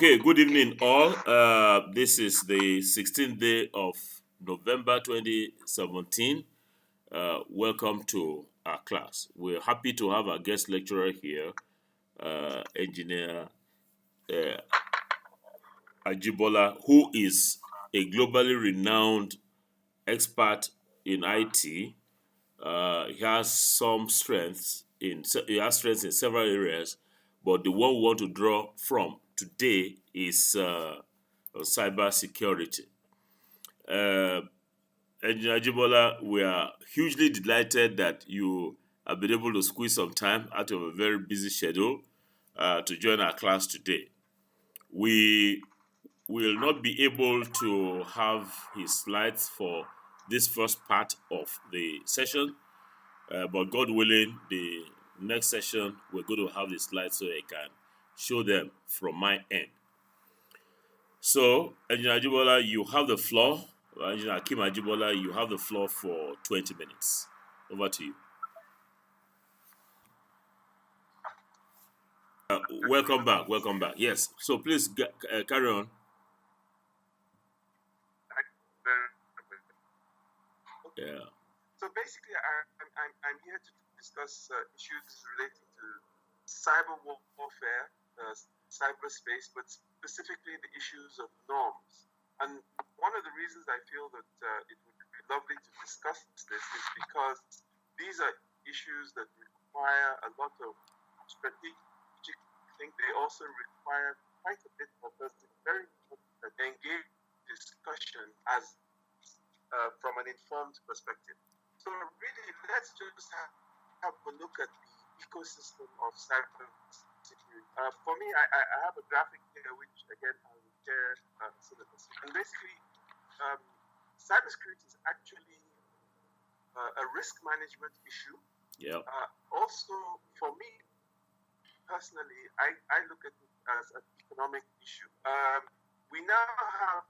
Okay, good evening, all. This is the 16th day of November 2017. Welcome to our class. We're happy to have our guest lecturer here, Engineer Ajibola, who is a globally renowned expert in IT. He has some strengths in several areas, but the one we want to draw from today is cybersecurity. Engineer Ajibola, we are hugely delighted that you have been able to squeeze some time out of a very busy schedule to join our class today. We will not be able to have his slides for this first part of the session, but God willing, the next session we're going to have the slides so I can show them from my end. So, Engineer Ajibola, you have the floor. Engineer Akim Ajibola, you have the floor for 20 minutes. Over to you. Welcome back. Welcome back. Yes. So please carry on. Yeah. So basically, I'm here to discuss issues relating to cyber warfare, cyberspace, but specifically the issues of norms. And one of the reasons I feel that it would be lovely to discuss this is because these are issues that require a lot of strategic thinking. They also require quite a bit of very engaged discussion as from an informed perspective. So really, let's just have a look at the ecosystem of cybersecurity. For me, I have a graphic here, which again I will share. And basically, cybersecurity is actually a risk management issue. Yeah. Also, for me personally, I look at it as an economic issue. We now have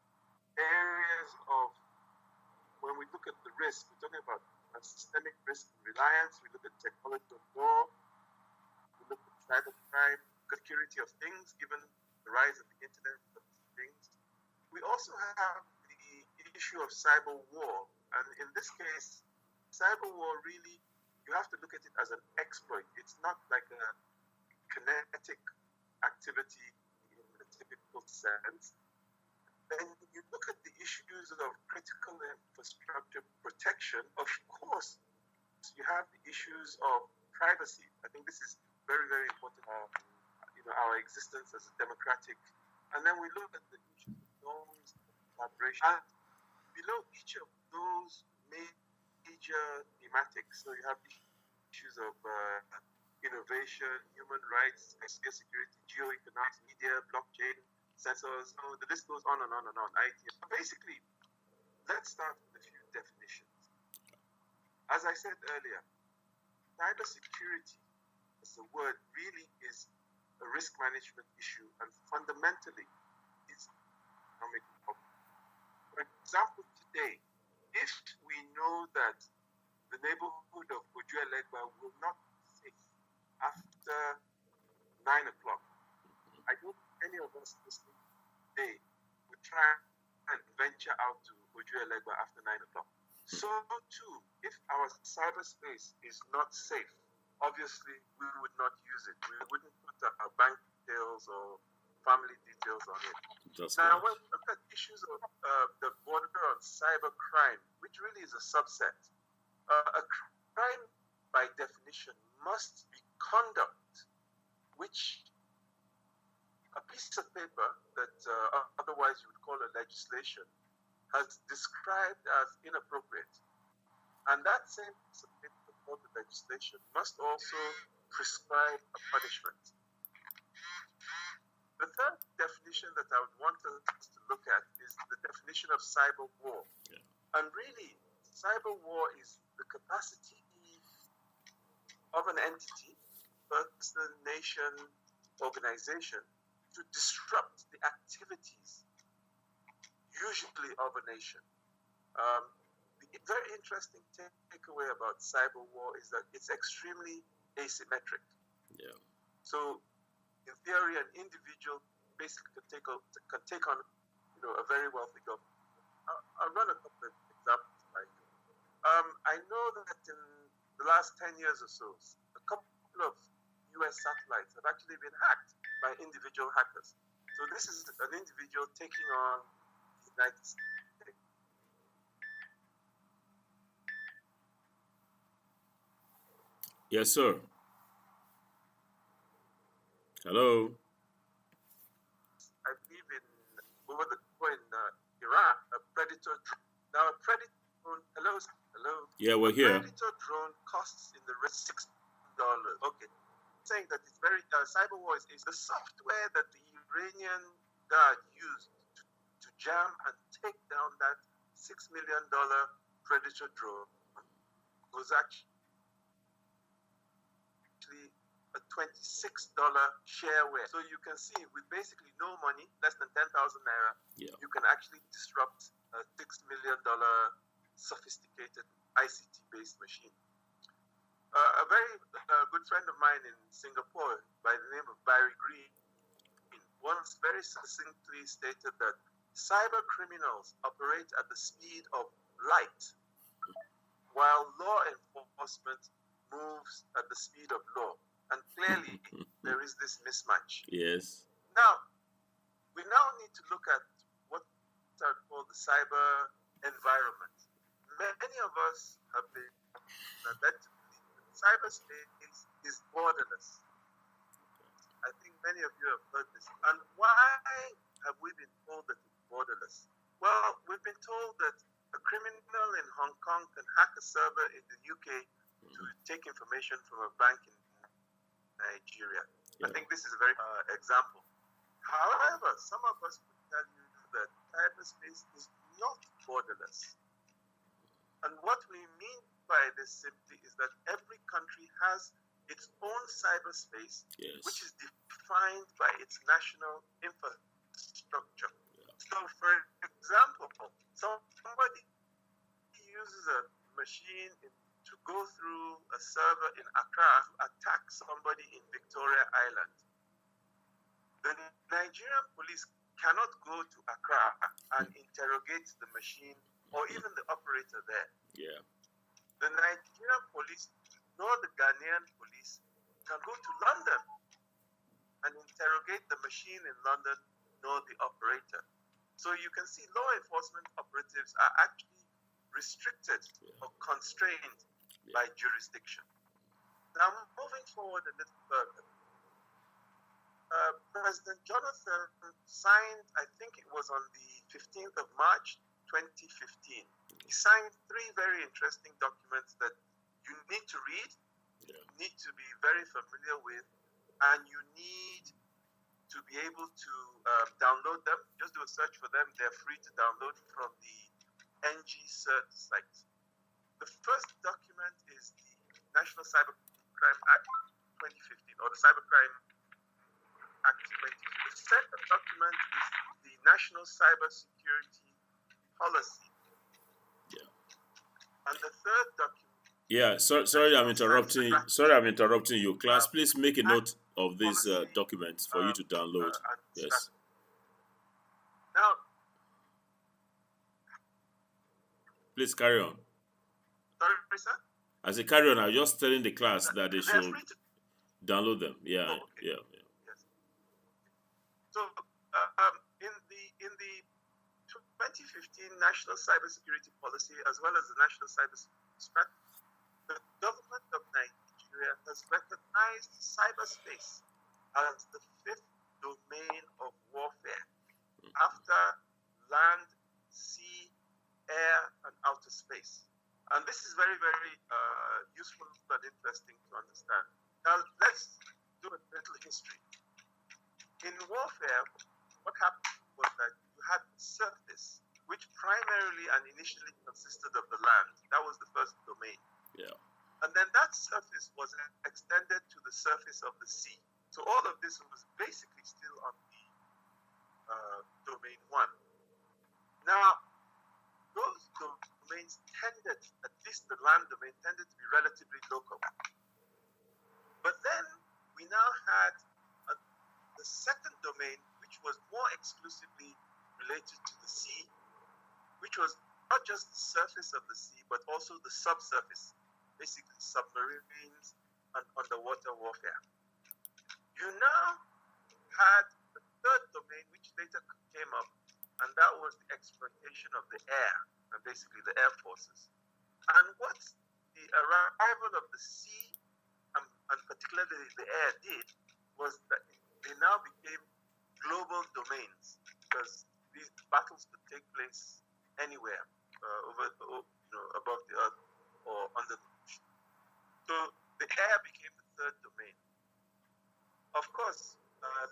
areas of, when we look at the risk, we're talking about a systemic risk and reliance. We look at technology of war. We look at cybercrime, security of things, given the rise of the Internet of Things. We also have the issue of cyber war. And in this case, cyber war really, you have to look at it as an exploit. It's not like a kinetic activity in the typical sense. Then you look at the issues of critical infrastructure protection. Of course, you have the issues of privacy. I think this is very, very important. Our existence as a democratic. And then we look at the issues of norms, collaboration. And below each of those major thematics, so you have issues of innovation, human rights, security, geoeconomics, media, blockchain, sensors. So the list goes on and on and on. IT. Basically, let's start with a few definitions. As I said earlier, cybersecurity as a word really is a risk management issue, and fundamentally is economic problem. For example, today, if we know that the neighborhood of Okebukola will not be safe after 9 o'clock, I don't think any of us listening today would try and venture out to Okebukola after 9 o'clock. So too, if our cyberspace is not safe, obviously we would not use it. We wouldn't put our bank details or family details on it. Now, when we look at issues of the border on cybercrime, which really is a subset, a crime by definition must be conduct which a piece of paper that otherwise you would call a legislation has described as inappropriate. And that same piece of paper called the legislation must also prescribe a punishment. The third definition that I would want us to look at is the definition of cyber war. Yeah. And really, cyber war is the capacity of an entity, person, nation, organization, to disrupt the activities, usually of a nation. The very interesting takeaway about cyber war is that it's extremely asymmetric. Yeah. So, in theory, an individual basically can take on, a very wealthy government. I'll run a couple of examples by you. I know that in the last 10 years or so, a couple of US satellites have actually been hacked by individual hackers. So this is an individual taking on the United States. Yes, sir. Hello. I believe in Iran, a predator. Now, a predator drone. Hello. Yeah, we're here. Predator drone costs in the range $6. Okay, saying that it's very Cyberwar is the software that the Iranian guard used to jam and take down that $6 million predator drone was actually a $26 shareware. So you can see with basically no money, less than 10,000 naira, you can actually disrupt a $6 million sophisticated ICT-based machine. A very good friend of mine in Singapore by the name of Barry Green once very succinctly stated that cyber criminals operate at the speed of light, while law enforcement moves at the speed of law. And clearly, there is this mismatch. Yes. Now, we need to look at what are called the cyber environment. Many of us have been led to believe that cyberspace is borderless. I think many of you have heard this. And why have we been told that it's borderless? Well, we've been told that a criminal in Hong Kong can hack a server in the UK to take information from a bank in Nigeria. I think this is a very example. However, some of us would tell you that cyberspace is not borderless. And what we mean by this simply is that every country has its own cyberspace, which is defined by its national infrastructure. So, for example, somebody uses a machine to go through a server in Accra to attack somebody in Victoria Island. The Nigerian police cannot go to Accra and interrogate the machine or even the operator there. Yeah. The Nigerian police nor the Ghanaian police can go to London and interrogate the machine in London nor the operator. So you can see law enforcement operatives are actually restricted or constrained by jurisdiction. Now, moving forward a little further, President Jonathan signed, I think it was on the 15th of March, 2015. He signed 3 very interesting documents that you need to read, need to be very familiar with, and you need to be able to download them. Just do a search for them. They're free to download from the NG Cert site. The first document is the National Cybercrime Act 2015, or the Cybercrime Act 2015. The second document is the National Cybersecurity Policy. And the third document. Sorry, I'm interrupting. Sorry, I'm interrupting you, class. Please make a note of these documents for you to download. Yes. Now, please carry on. Sorry, sir? As a carry on, I'm just telling the class that they should download them. Yeah. Yes. So, in the 2015 National Cybersecurity Policy, as well as the National Cybersecurity Strategy, the government of Nigeria has recognized cyberspace as the 5th domain of warfare after land, sea, air, and outer space. And this is very, very useful and interesting to understand. Now, let's do a little history. In warfare, what happened was that you had the surface, which primarily and initially consisted of the land. That was the first domain. Yeah. And then that surface was extended to the surface of the sea. So all of this was basically still on the domain 1. Now, those domains tended, at least the land domain, tended to be relatively local. But then we now had the second domain, which was exclusively related to the sea, which was not just the surface of the sea, but also the subsurface, basically submarines and underwater warfare. You now had the third domain, which later came up, and that was the exploitation of the air, and basically the air forces. And what the arrival of the sea, and particularly the air, did was that they now became global domains, because these battles could take place anywhere above the earth or under the ocean. So the air became the third domain. Of course,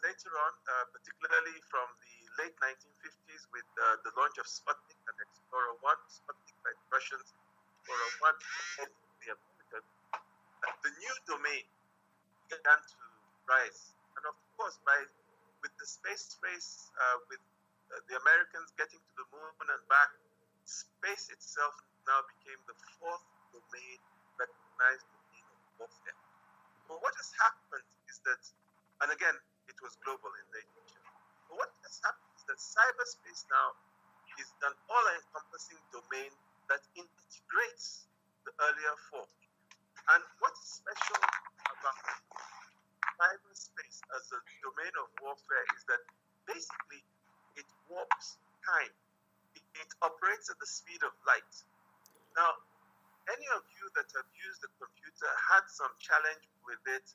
later on, particularly from the late 1950s, with the launch of Sputnik and Explorer 1, Sputnik by the Russians, Explorer 1, and the Americans, the new domain began to rise. And of course, with the space race, with the Americans getting to the moon and back, space itself now became the fourth domain, recognized domain of warfare. But what has happened is that, and again, it was global in nature. But what has happened is that cyberspace now is an all-encompassing domain that integrates the earlier four. And what's special about cyberspace as a domain of warfare is that basically it warps time. It operates at the speed of light. Now, any of you that have used the computer, had some challenge with it,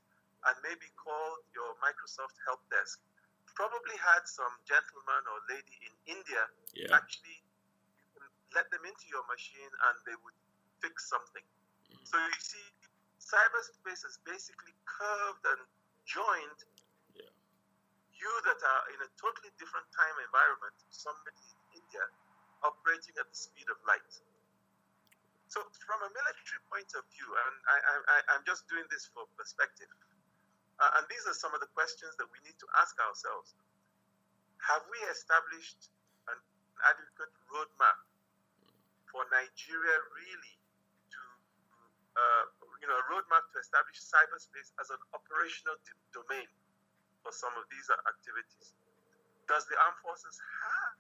and maybe called your Microsoft help desk, probably had some gentleman or lady in India actually, you can let them into your machine and they would fix something. So you see, cyberspace is basically curved and joined you that are in a totally different time environment, somebody in India operating at the speed of light. So from a military point of view, and I'm just doing this for perspective, and these are some of the questions that we need to ask ourselves. Have we established an adequate roadmap for Nigeria really to, a roadmap to establish cyberspace as an operational domain for some of these activities? Does the armed forces have?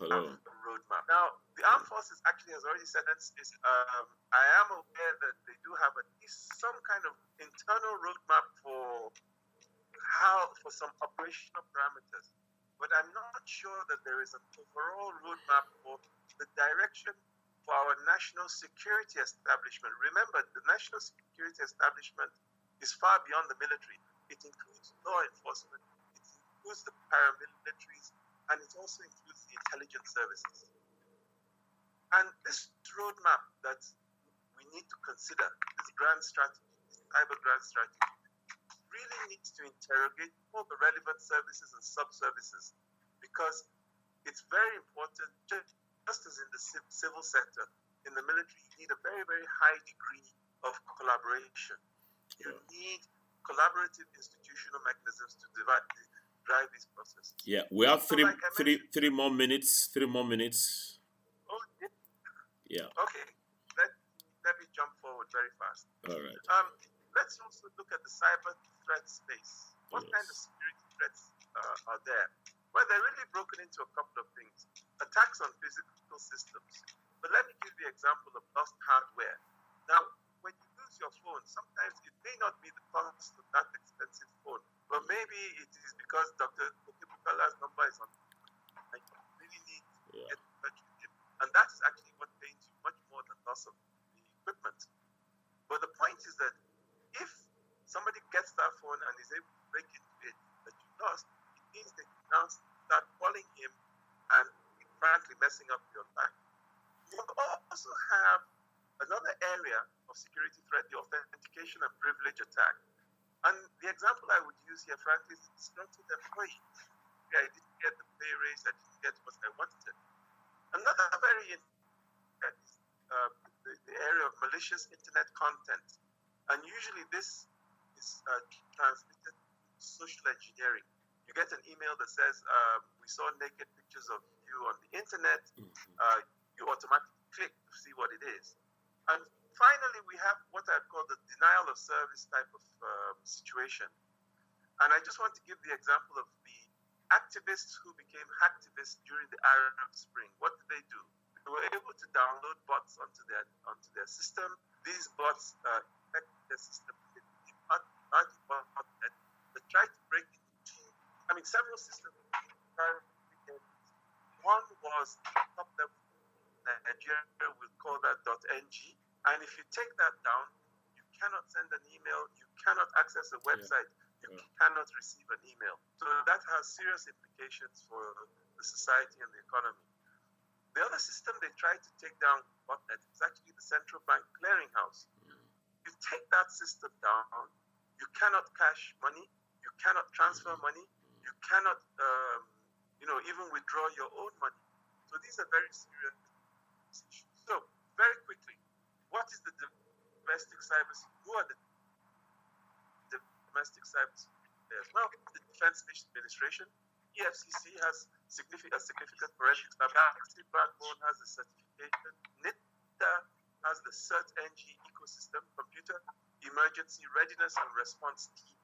Hello. Roadmap. Now, the armed forces actually has already said that I am aware that they do have at least some kind of internal roadmap for some operational parameters, but I'm not sure that there is an overall roadmap for the direction for our national security establishment. Remember, the national security establishment is far beyond the military. It includes law enforcement, it includes the paramilitaries, and it also includes the intelligence services. And this roadmap that we need to consider, this grand strategy, this cyber grand strategy, really needs to interrogate all the relevant services and sub-services, because it's very important, just as in the civil sector, in the military, you need a very, very high degree of collaboration. You need collaborative institutional mechanisms to drive these processes. Yeah, we have three more minutes. 3 more minutes. Oh, yeah. Okay, let me jump forward very fast. All right. Let's also look at the cyber threat space. What kind of security threats are there? Well, they're really broken into a couple of things. Attacks on physical systems. But let me give you an example of lost hardware. Now, when you lose your phone, sometimes it may not be the cost of that expensive phone, but maybe it is because Dr. Okebukola's number is on, and you really need to get in touch with him. And that is actually what pains you much more than loss of the equipment. But the point is that if somebody gets that phone and is able to break into it that you lost, it means they can now start calling him and frankly messing up your life. You also have another area of security threat, the authentication and privilege attack. And the example I would use here, frankly, is disgruntled employee. I didn't get the pay raise, I didn't get what I wanted. Another very is the area of malicious internet content. And usually this is transmitted through social engineering. You get an email that says, we saw naked pictures of you on the internet. You automatically click to see what it is. And finally, we have what I call the denial of service type of situation. And I just want to give the example of the activists who became hacktivists during the Arab Spring. What did they do? They were able to download bots onto their system. These bots affected their system. They tried to break into, several systems. One was top level Nigeria, we'll call that .ng. And if you take that down, you cannot send an email, you cannot access a website, you cannot receive an email. So that has serious implications for the society and the economy. The other system they tried to take down, botnet, is actually the central bank clearinghouse. You take that system down, you cannot cash money, you cannot transfer money, you cannot even withdraw your own money. So these are very serious issues. So very quickly, what is the domestic cybersecurity? Who are the domestic cybersecurity players? Well, the Defense Administration, EFCC has significant forensic capacity. Backbone has the certification. NITDA has the CERT-NG ecosystem, Computer Emergency Readiness and Response Team.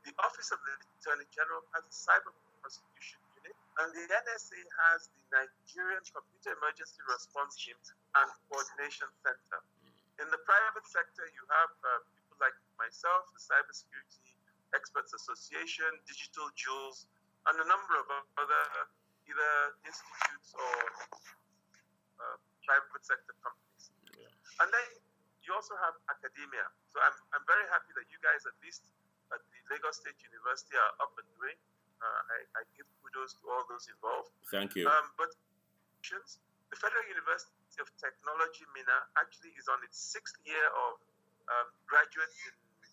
The Office of the Attorney General has a cyber prosecution unit, and the NSA has the Nigerian Computer Emergency Response Team and Coordination Center. In the private sector, you have people like myself, the Cybersecurity Experts Association, Digital Jewels, and a number of other either institutes or private sector companies. And then you also have academia. So I'm very happy that you guys, at least at the Lagos State University, are up and doing. I give kudos to all those involved. Thank you. But the Federal University of Technology, Minna, actually is on its 6th year of graduates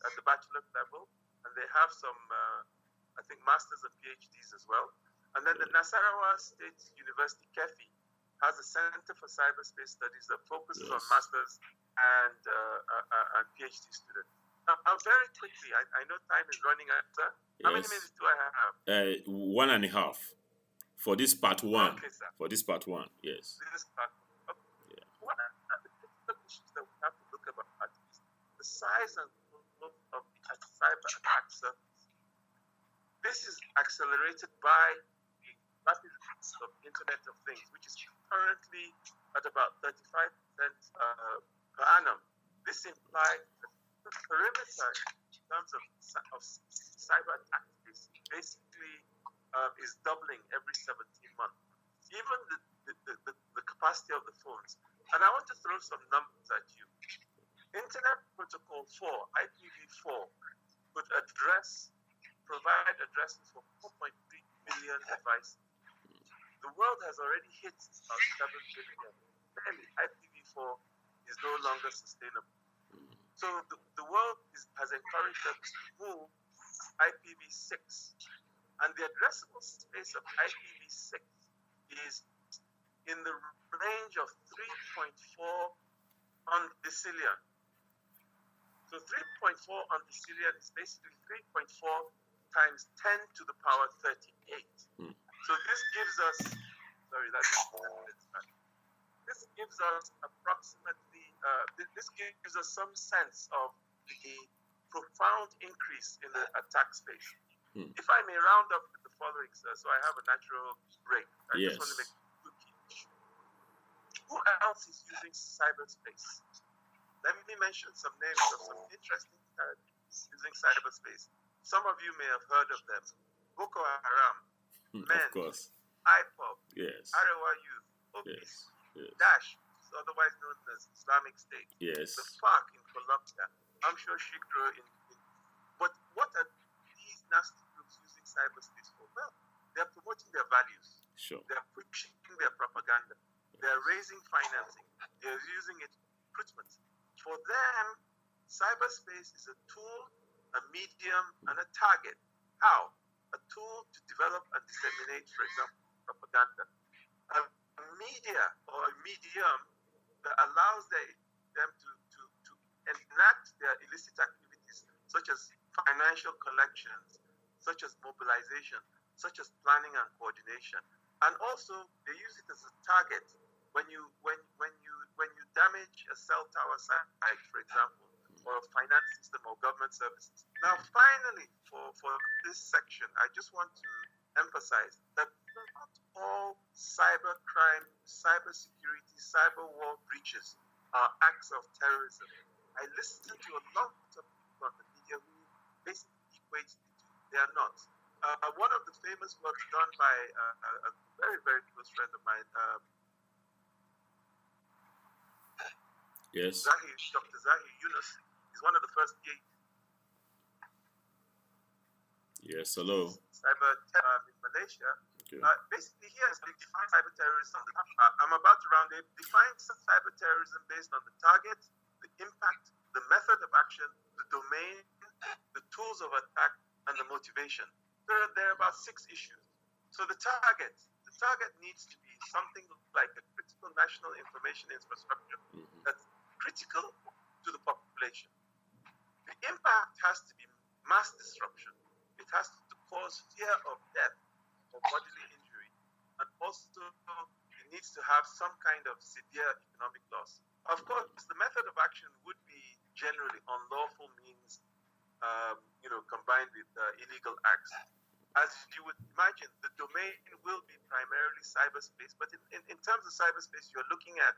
at the bachelor level, and they have some, I think, masters and PhDs as well. And then the Nasarawa State University, KEFI, has a Center for Cyberspace Studies that focuses on masters and PhD students. Now, very quickly, I know time is running out, sir. How many minutes do I have? 1.5 for this part one. Okay, sir. For this part one, yes. This is part one. Okay. Yeah. One of the critical issues that we have to look about is the size and scope of the cyber attack surface. This is accelerated by the rapid rise of Internet of Things, which is currently at about 35% per annum. This implies that the perimeter in terms of cyber attack basically is doubling every 17 months. Even the capacity of the phones. And I want to throw some numbers at you. Internet Protocol 4, IPv4, could provide addresses for 4.3 billion devices. The world has already hit about 7 billion. Clearly, IPv4 is no longer sustainable. So the world has encouraged us to move IPv6. And the addressable space of IPv6 is in the range of 3.4 on decillion. So 3.4 on decillion is basically 3.4 times 10 to the power 38. So this gives us, this gives us approximately, this gives us some sense of the profound increase in the attack space. If I may round up with the following, sir, so I have a natural break. I just want to make two key issues. Who else is using cyberspace? Let me mention some names of some interesting using cyberspace. Some of you may have heard of them. Boko Haram, MEN, of course. IPOB, Yes. Arewa Youth, OPIS, Yes. Daesh, otherwise known as Islamic State, Yes. the FARC in Colombia, I'm sure Shikro in. But what are these nasty groups using cyberspace for? Well, they're promoting their values. Sure. They're pushing their propaganda. They're raising financing. They're using it for recruitment. For them, cyberspace is a tool, a medium, and a target. How? A tool to develop and disseminate, for example, propaganda. A media or a medium that allows them to enact their illicit activities, such as financial collections, such as mobilization, such as planning and coordination. And also, they use it as a target when you damage a cell tower site, for example, or a finance system or government services. Now, finally, for this section, I just want to emphasize that not all cyber crime, cybersecurity, cyber war breaches are acts of terrorism. I listen to a lot of people on the media who basically equate the two. They are not. One of the famous works done by a very, very close friend of mine, Yes. Dr. Zahir Yunus, is one of the first Yes, hello. cyber in Malaysia. Okay. Basically, he has defined cyber terrorism. I'm about to round it. Defines cyber terrorism based on the target, the impact, the method of action, the domain, the tools of attack, and the motivation. There are about 6 issues. So the target needs to be something like a critical national information infrastructure that's critical to the population. The impact has to be mass disruption. It has to cause fear of death or bodily injury. And also, it needs to have some kind of severe economic loss. Of course, the method of action would be generally unlawful means, combined with illegal acts. As you would imagine, the domain will be primarily cyberspace. But in terms of cyberspace, you're looking at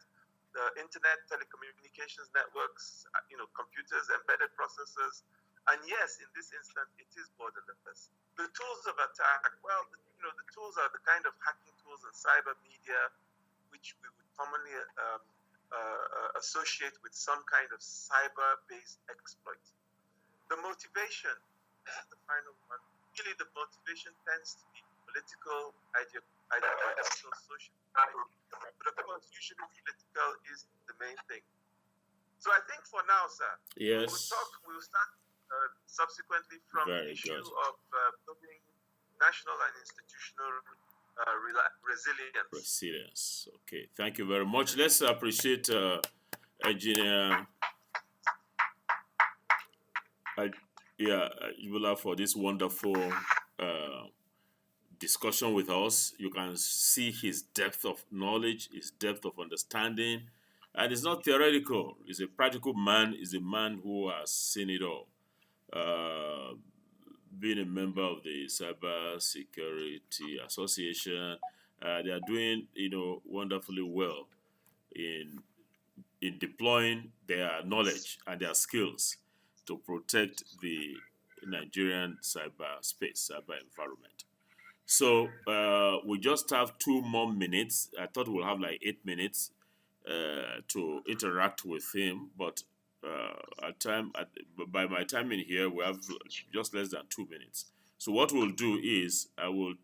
the internet, telecommunications networks, computers, embedded processors. And yes, in this instance, it is borderless. The tools of attack, well, the tools are the kind of hacking tools and cyber media, which we would commonly associate with some kind of cyber-based exploit. The motivation, this is the final one. Really, the motivation tends to be political, ideological, social. But of course, usually political is the main thing. So I think for now, sir, yes, we'll start subsequently from the issue of building national and institutional resilience. Resilience. Okay, thank you very much. Let's appreciate Engineer Ibola for this wonderful discussion with us. You can see his depth of knowledge, his depth of understanding, and it's not theoretical. He's a practical man. He's a man who has seen it all. Being a member of the Cybersecurity Association, they are doing wonderfully well in deploying their knowledge and their skills to protect the Nigerian cyberspace, cyber environment. So we just have 2 more minutes. I thought we'll have like 8 minutes to interact with him, but by my time in here, we have just less than 2 minutes. So what we'll do is I will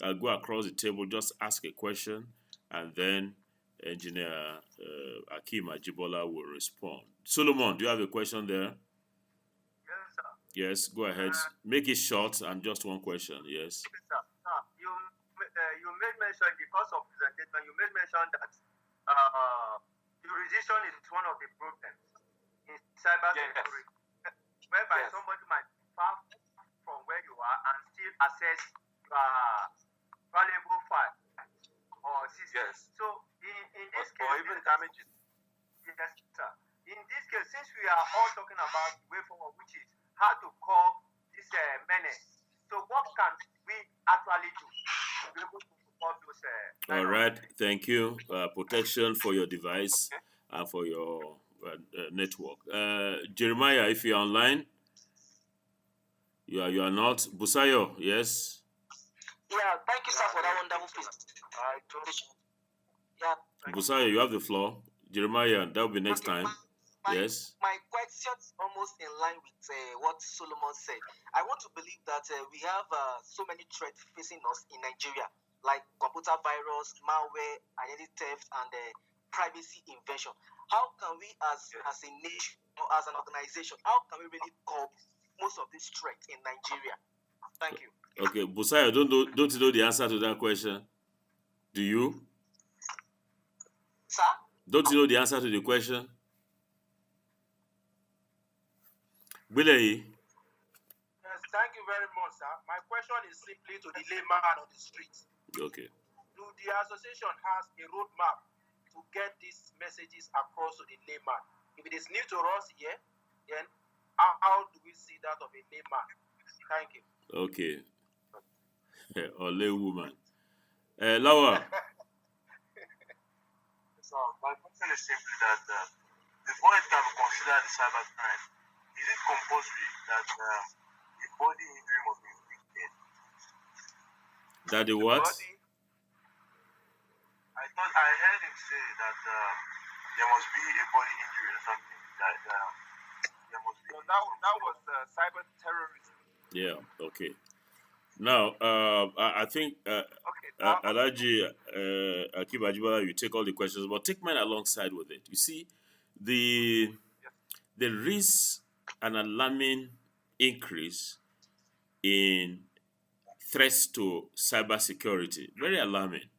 I'll go across the table, just ask a question, and then Engineer Akeem Ajibola will respond. Solomon, do you have a question there? Yes, sir. Yes, go ahead. Make it short and just one question. Yes. Yes, sir. You made mention in the course of presentation. You made mention that jurisdiction is one of the problems in cybersecurity, whereby somebody might be far from where you are and still access valuable files or systems. Yes. So in this case, or even damages. Yes, sir. In this case, since we are all talking about the way forward, which is how to curb this menace, so what can we actually do to be able to curb those? All right, thank you. Protection for your device and for your network. Jeremiah, if you're online, you are not. Busayo, yes. Yeah, thank you, sir, for that wonderful presentation. Yeah. Busayo, you have the floor. Jeremiah, that will be next time. Yes. My question is almost in line with what Solomon said. I want to believe that we have so many threats facing us in Nigeria, like computer virus, malware, identity theft, and privacy invasion. How can we, as a nation or as an organization, how can we really curb most of these threats in Nigeria? Thank you. Okay, Busayo, don't you know the answer to that question? Do you? Sir? Don't you know the answer to the question? Billy? Yes, thank you very much, sir. My question is simply to the layman on the street. Okay. Do the association has a roadmap to get this message messages across to the layman? If it is new to us here, then how do we see that of a layman? Thank you. Okay. Or lay woman. Lawa. So my question is simply that before it can be considered a cyber crime, is it compulsory that the body injury must be inflicted? That the what? I thought I heard him say that there must be a body injury or something. That there must be. That was cyber terrorism. Yeah. Okay. Now, I think Alaji Akib Ajibala, you take all the questions, but take mine alongside with it. You see, there is an alarming increase in threats to cybersecurity. Very alarming.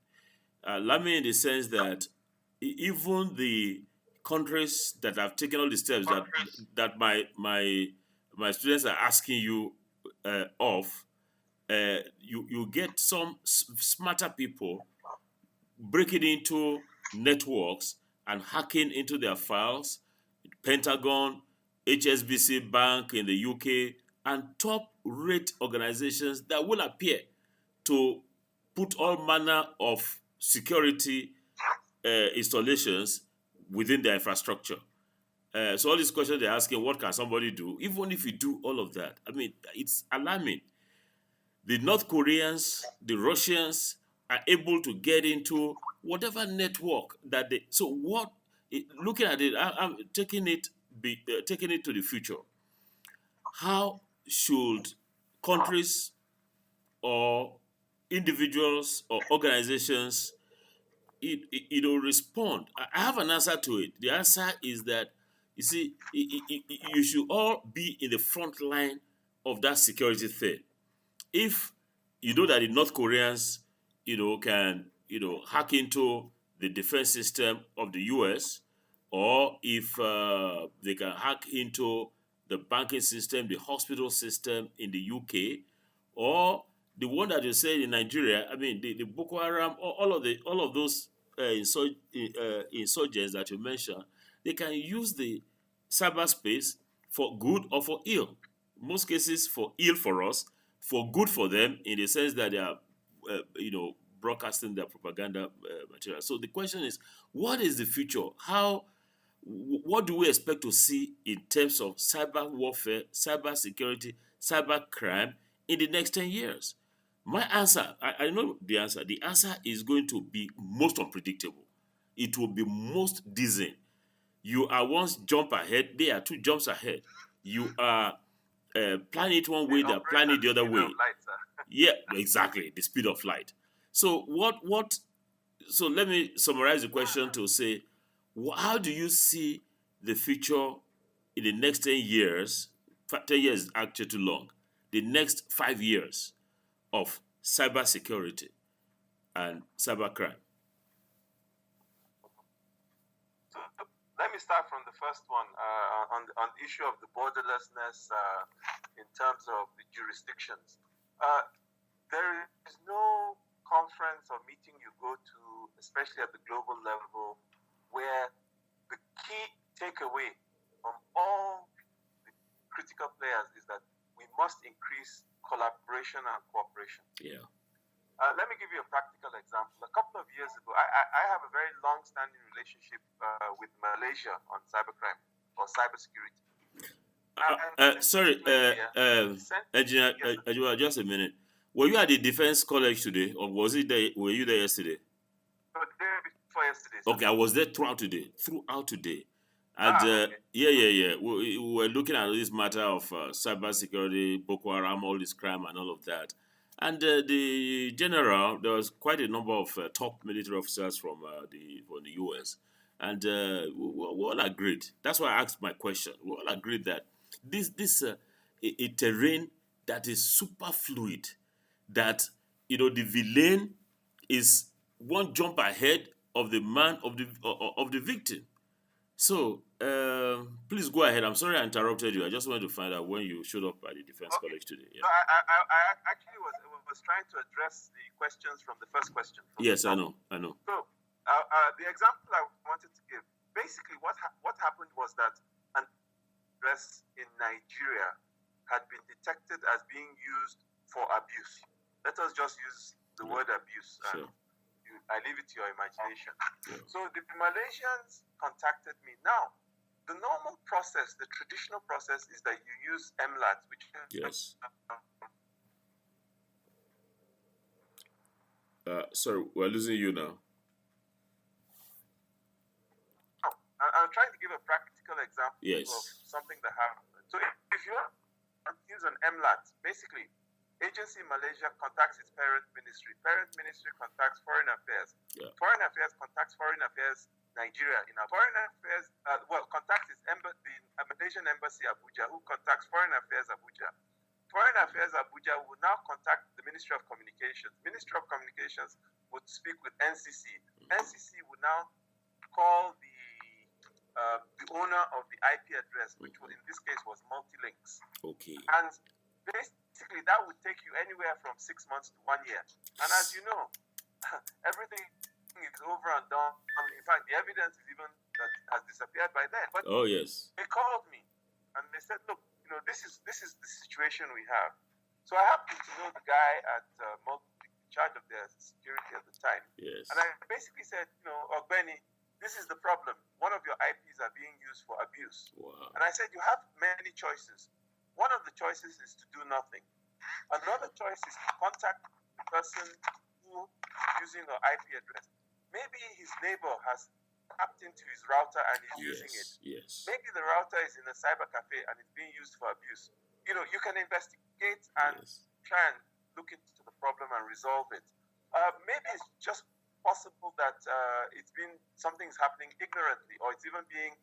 Alarming in the sense that even the countries that have taken all the steps that my students are asking you of, you get some smarter people breaking into networks and hacking into their files. Pentagon, HSBC Bank in the UK, and top-rate organizations that will appear to put all manner of security installations within their infrastructure. So all these questions they're asking, what can somebody do? Even if you do all of that, I mean, it's alarming. The North Koreans, the Russians are able to get into whatever network that they. So what? Looking at it, I'm taking it to the future. How should countries or individuals or organizations respond? I have an answer to it. The answer is that, you see, you should all be in the front line of that security threat. If you know that the North Koreans, can, hack into the defense system of the US, or if they can hack into the banking system, the hospital system in the UK, or the one that you said in Nigeria, I mean, the Boko Haram, all of those insurgents that you mentioned, they can use the cyberspace for good or for ill. Most cases for ill for us, for good for them, in the sense that they are, broadcasting their propaganda material. So the question is, what is the future? What do we expect to see in terms of cyber warfare, cyber security, cyber crime in the next 10 years? My answer, I know the answer. The answer is going to be most unpredictable. It will be most dizzying. You are once jump ahead, they are two jumps ahead. You are planning it one way, they are planning it the other way. Yeah, exactly, the speed of light. So so let me summarize the question to say, how do you see the future in the next 10 years? 10 years is actually too long. The next 5 years of cybersecurity and cybercrime. So let me start from the first one on the issue of the borderlessness in terms of the jurisdictions. There is no conference or meeting you go to, especially at the global level, where the key takeaway from all the critical players is that we must increase collaboration and cooperation. Yeah. Let me give you a practical example. A couple of years ago, I have a very long-standing relationship with Malaysia on cybercrime or cybersecurity. Sorry, Engineer, just a minute. Were you at the Defense College today, or was it there? Were you there yesterday? No, the day before yesterday. Okay, I was there throughout today. And okay. Yeah. We were looking at this matter of cybersecurity, Boko Haram, all this crime, and all of that. And the general, there was quite a number of top military officers from the US, and we all agreed. That's why I asked my question. We all agreed that this a terrain that is super fluid, that the villain is one jump ahead of the man of the victim. So please go ahead. I'm sorry I interrupted you. I just wanted to find out when you showed up at the Defense College today. Yeah. No, I actually was trying to address the questions from the first question. Yes, I know. So the example I wanted to give, basically what happened was that an address in Nigeria had been detected as being used for abuse. Let us just use the word abuse, and I leave it to your imagination. So the Malaysians contacted me. Now, the normal process, the traditional process, is that you use MLAT, which is sorry, we're losing you now. I'm trying to give a practical example of something that happened. So if you use an MLAT, basically, agency in Malaysia contacts its parent ministry contacts Foreign Affairs, Foreign Affairs contacts Foreign Affairs Nigeria, Foreign Affairs contacts the Malaysian Embassy Abuja, who contacts Foreign Affairs Abuja. Foreign Affairs Abuja will now contact the Ministry of Communications. Ministry of Communications would speak with NCC. NCC would now call the owner of the IP address, which in this case was Multilinks. Okay. And basically, that would take you anywhere from 6 months to 1 year. And as you know, everything is over and done. In fact, the evidence is even that has disappeared by then. But they called me and they said, look, this is the situation we have. So I happened to know the guy at in charge of their security at the time. Yes. And I basically said, Ogbeni, this is the problem. One of your IPs are being used for abuse. Wow. And I said, you have many choices. One of the choices is to do nothing. Another choice is to contact the person who is using your IP address. Maybe his neighbor has tapped into his router and is using it. Yes. Maybe the router is in a cyber cafe and it's being used for abuse. You can investigate and try and look into the problem and resolve it. Maybe it's just possible that something's happening ignorantly, or it's even being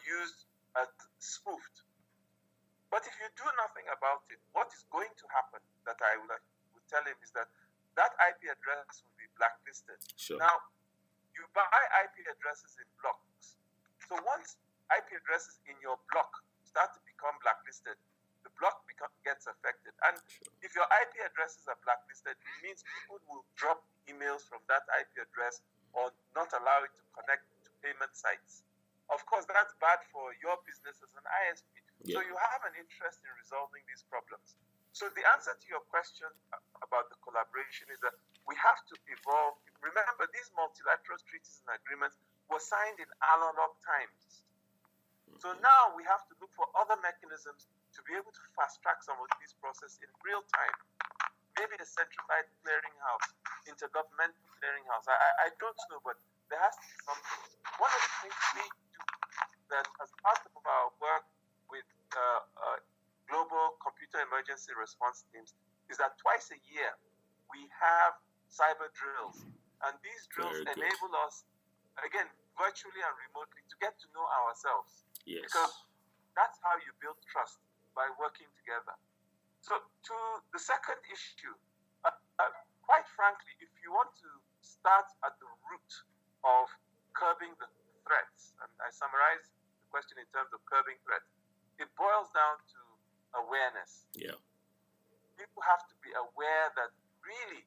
used as spoofed. But if you do nothing about it, what is going to happen that I would tell him is that IP address will be blacklisted. Sure. Now, you buy IP addresses in blocks. So once IP addresses in your block start to become blacklisted, the block gets affected. And if your IP addresses are blacklisted, it means people will drop emails from that IP address or not allow it to connect to payment sites. Of course, that's bad for your business as an ISP. So you have an interest in resolving these problems. So the answer to your question about the collaboration is that we have to evolve. Remember, these multilateral treaties and agreements were signed in analog times. So now we have to look for other mechanisms to be able to fast-track some of these processes in real time. Maybe a centralized clearinghouse, intergovernmental clearinghouse. I don't know, but there has to be something. One of the things we do that as part of our work with global computer emergency response teams is that twice a year we have cyber drills. And these drills enable us, again, virtually and remotely, to get to know ourselves. Yes. Because that's how you build trust, by working together. So to the second issue, quite frankly, if you want to start at the root of curbing the threats, and I summarize the question in terms of curbing threats, it boils down to awareness. Yeah. People have to be aware that really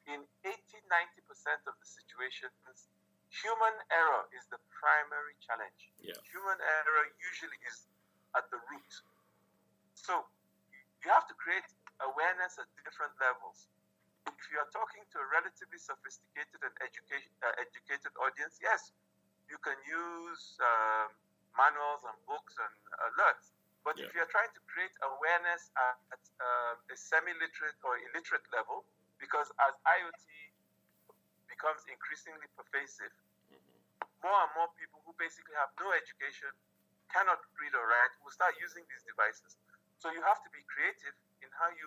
in 80-90% of the situations, human error is the primary challenge. Yeah. Human error usually is at the root. So you have to create awareness at different levels. If you are talking to a relatively sophisticated and educated audience, yes, you can use manuals and books and alerts. But if you're trying to create awareness at a semi-literate or illiterate level, because as IoT becomes increasingly pervasive, more and more people who basically have no education, cannot read or write, will start using these devices. So you have to be creative in how you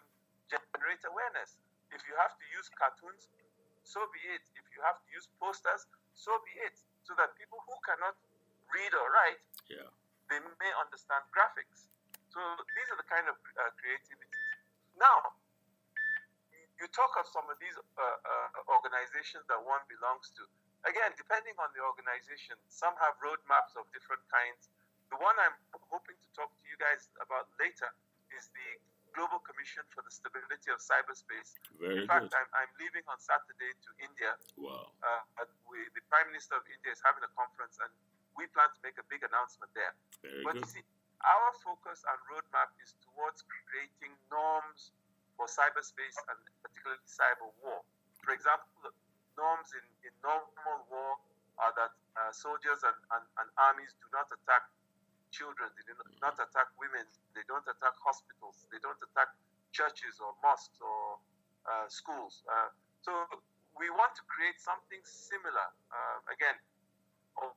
generate awareness. If you have to use cartoons, so be it. If you have to use posters, so be it. So that people who cannot read or write, they may understand graphics. So these are the kind of creativities. Now, you talk of some of these organizations that one belongs to. Again, depending on the organization, some have roadmaps of different kinds. The one I'm hoping to talk to you guys about later is the Global Commission for the Stability of Cyberspace. In fact, I'm leaving on Saturday to India. Wow. The Prime Minister of India is having a conference, and we plan to make a big announcement there. Very But good. you see, our focus and roadmap is towards creating norms for cyberspace and particularly cyber war. For example, the norms in normal war are that soldiers and armies do not attack children, they do not attack women, they don't attack hospitals, they don't attack churches or mosques or schools. So we want to create something similar, again, or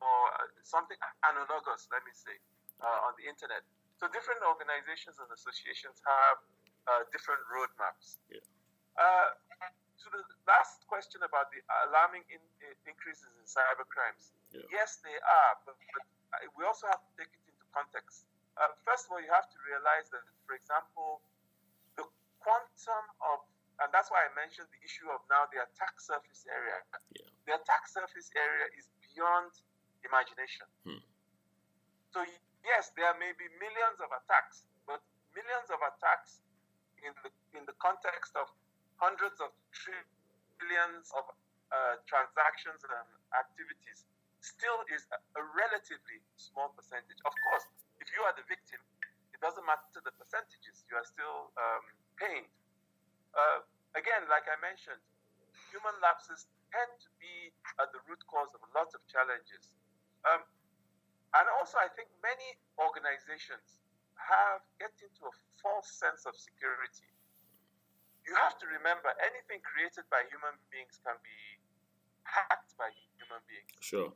something analogous, let me say, on the internet. So different organizations and associations have different roadmaps. Yeah. To the last question about the alarming increases in cyber crimes, Yeah. yes, they are, but we also have to take it into context. First of all, you have to realize that, for example, the quantum of, and that's why I mentioned the issue of now the attack surface area. Yeah. The attack surface area is beyond imagination. So yes, there may be millions of attacks, but millions of attacks in the context of hundreds of trillions of transactions and activities still is a relatively small percentage. Of course, if you are the victim, it doesn't matter the percentages. You are still pained. Again, like I mentioned, human lapses tend to be at the root cause of a lot of challenges. And also, I think many organizations get into a false sense of security. You have to remember, anything created by human beings can be hacked by human beings. Sure.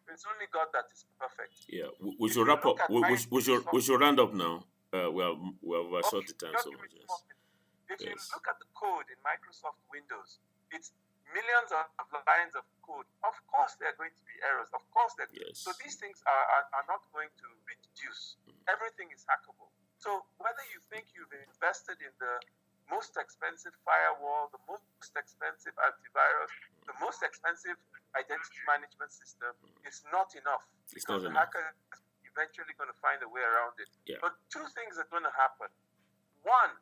It's only God that is perfect. Yeah, we should wrap up. We should round up now. We have overshot the time so much. Yes. If you look at the code in Microsoft Windows, it's millions of lines of code. Of course, there are going to be errors. Of course, yes. So these things are not going to reduce. Everything is hackable. So whether you think you've invested in the most expensive firewall, the most expensive antivirus, the most expensive identity management system, is not enough. It's not the enough. hacker is eventually going to find a way around it. Yeah. But two things are going to happen. One,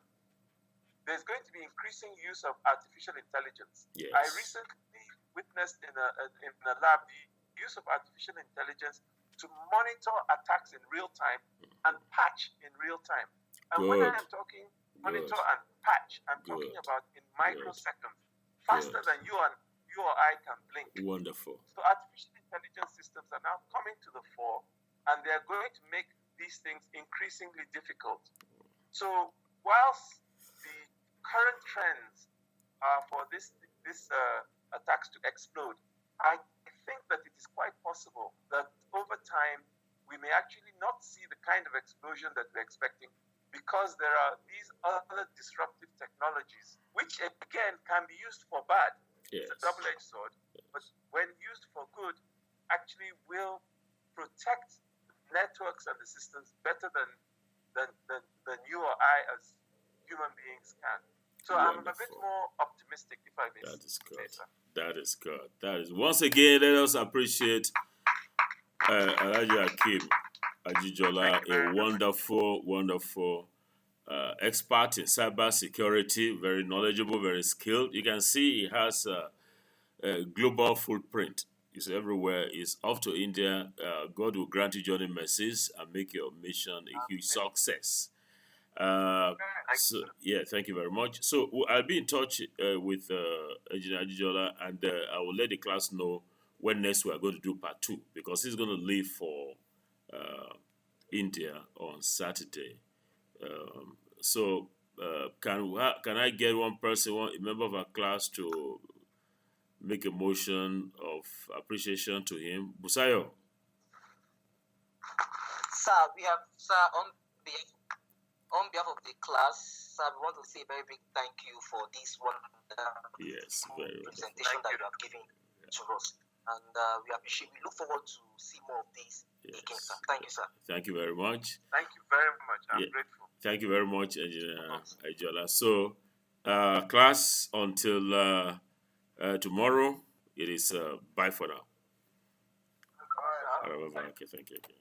there's going to be increasing use of artificial intelligence. Yes. I recently witnessed in a lab the use of artificial intelligence to monitor attacks in real time and patch in real time. And when I'm talking monitor and patch, I'm talking about in microseconds, faster than you or I can blink. Wonderful. So artificial intelligence systems are now coming to the fore, and they're going to make these things increasingly difficult. So whilst the current trends are for these attacks to explode, I think that it is quite possible that over time we may actually not see the kind of explosion that we're expecting, because there are these other disruptive technologies, which again can be used for bad. Yes. It's a double-edged sword, but when used for good, actually will protect networks and the systems better than you or I as human beings can. So Wonderful. I'm a bit more optimistic, if I may say. That is good. That is good. That is, once again, let us appreciate Alhaji Akeem Ajijola, a wonderful expert in cybersecurity, very knowledgeable, very skilled. You can see he has a global footprint. He's everywhere. He's off to India. God will grant you journey mercies and make your mission a huge success. So yeah, thank you very much. So I'll be in touch with Engineer Ajijola, and I will let the class know when next we are going to do part 2, because he's going to leave for India on Saturday. So can I get one member of our class, to make a motion of appreciation to him? Busayo. Sir, on behalf of the class, sir, we want to say a very big thank you for this very presentation that you have given to us. And we appreciate, we look forward to see more of these again, sir. Thank you, sir. Thank you very much. Thank you very much. I'm grateful. Thank you very much, Engineer Ajijola. So, class, until tomorrow, it is bye for now. All right. Okay, thank you. Okay.